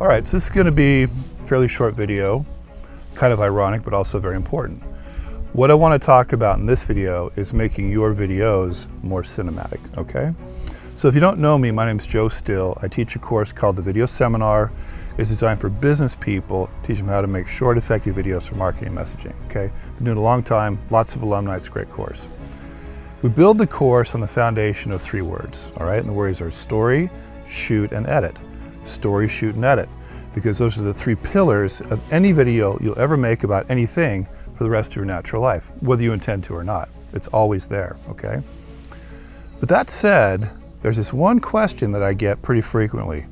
All right, so this is going to be a fairly short video, kind of ironic, but also very important. What I want to talk about in this video is making your videos more cinematic, okay? So if you don't know me, my name is Joe Still. I teach a course called the Video Seminar. It's designed for business people, teach them how to make short, effective videos for marketing and messaging, okay? Been doing it a long time, lots of alumni, it's a great course. We build the course on the foundation of 3 words, all right? And the words are story, shoot, and edit. Story, shoot, and edit, because those are the 3 pillars of any video you'll ever make about anything for the rest of your natural life, whether you intend to or not. It's always there, okay? But that said, there's this one question that I get pretty frequently.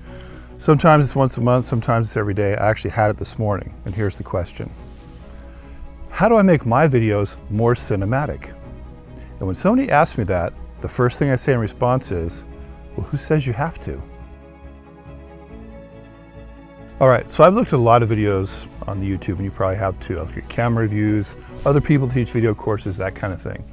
Sometimes it's once a month, sometimes it's every day. I actually had it this morning, and here's the question. How do I make my videos more cinematic? And when somebody asks me that, the first thing I say in response is, well, who says you have to? All right, so I've looked at a lot of videos on the YouTube, and you probably have too. I look at camera reviews, other people teach video courses, that kind of thing.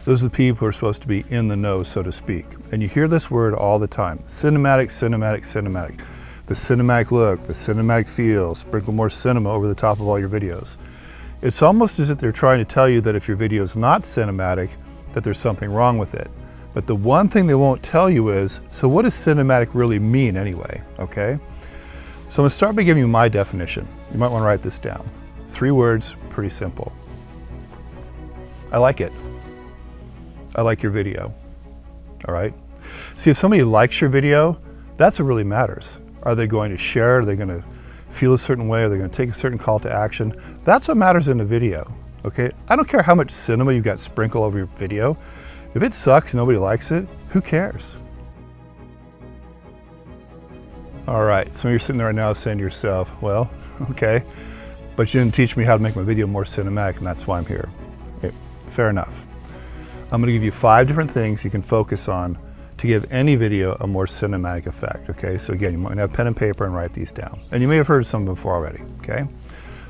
Those are the people who are supposed to be in the know, so to speak. And you hear this word all the time, cinematic, cinematic, cinematic. The cinematic look, the cinematic feel, sprinkle more cinema over the top of all your videos. It's almost as if they're trying to tell you that if your video is not cinematic, that there's something wrong with it. But the one thing they won't tell you is, so what does cinematic really mean anyway, okay? So I'm gonna start by giving you my definition. You might wanna write this down. 3 words, pretty simple. I like it. I like your video, all right? See, if somebody likes your video, that's what really matters. Are they going to share? Are they gonna feel a certain way? Are they gonna take a certain call to action? That's what matters in a video, okay? I don't care how much cinema you've got sprinkled over your video. If it sucks and nobody likes it, who cares? All right, so you're sitting there right now saying to yourself, well, okay, but you didn't teach me how to make my video more cinematic, and that's why I'm here. Okay, fair enough. I'm gonna give you 5 different things you can focus on to give any video a more cinematic effect, okay? So again, you might have pen and paper and write these down. And you may have heard some of them before already, okay?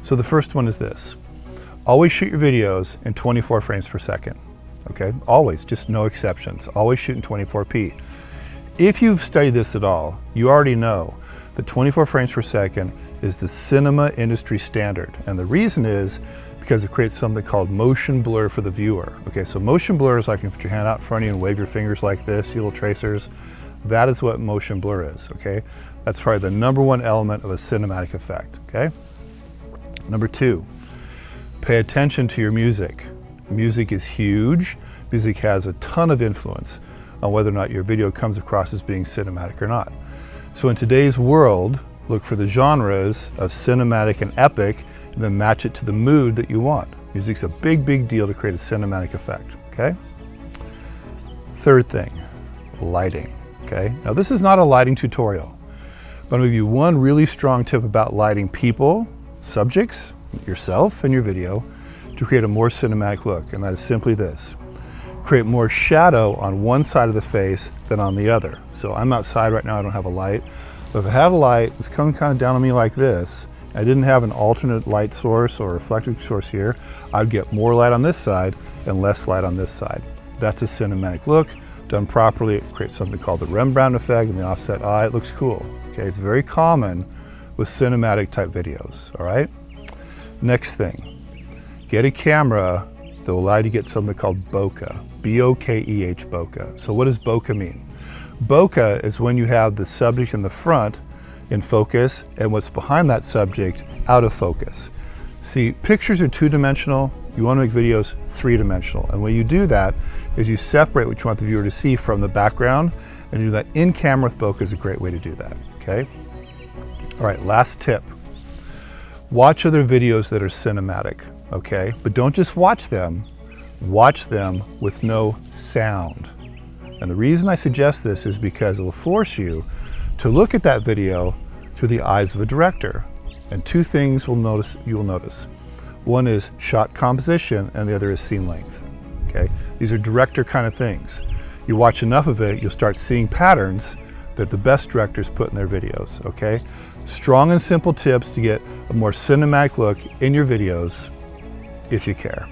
So the first one is this. Always shoot your videos in 24 frames per second, okay? Always, just no exceptions. Always shoot in 24p. If you've studied this at all, you already know that 24 frames per second is the cinema industry standard. And the reason is because it creates something called motion blur for the viewer. Okay, so motion blur is like you put your hand out in front of you and wave your fingers like this, you little tracers. That is what motion blur is, okay? That's probably the #1 element of a cinematic effect, okay? Number 2, pay attention to your music. Music is huge. Music has a ton of influence on whether or not your video comes across as being cinematic or not. So in today's world, look for the genres of cinematic and epic, and then match it to the mood that you want. Music's a big, big deal to create a cinematic effect, okay? 3rd thing, lighting, okay? Now this is not a lighting tutorial, but I'm gonna give you one really strong tip about lighting people, subjects, yourself, and your video to create a more cinematic look, and that is simply this. Create more shadow on one side of the face than on the other. So I'm outside right now, I don't have a light, but if I had a light, it's coming kind of down on me like this, I didn't have an alternate light source or reflective source here, I'd get more light on this side and less light on this side. That's a cinematic look. Done properly, it creates something called the Rembrandt effect and the offset eye. It looks cool. Okay, it's very common with cinematic type videos, all right? Next thing, get a camera that will allow you to get something called bokeh, B-O-K-E-H, bokeh. So what does bokeh mean? Bokeh is when you have the subject in the front in focus and what's behind that subject out of focus. See, pictures are 2-dimensional. You want to make videos 3-dimensional. And when you do that is you separate what you want the viewer to see from the background, and do that in camera with bokeh is a great way to do that, okay? All right, last tip. Watch other videos that are cinematic, okay? But don't just watch them with no sound. And the reason I suggest this is because it will force you to look at that video through the eyes of a director. And 2 things you will notice. One is shot composition and the other is scene length, okay? These are director kind of things. You watch enough of it, you'll start seeing patterns that the best directors put in their videos, okay? Strong and simple tips to get a more cinematic look in your videos if you care.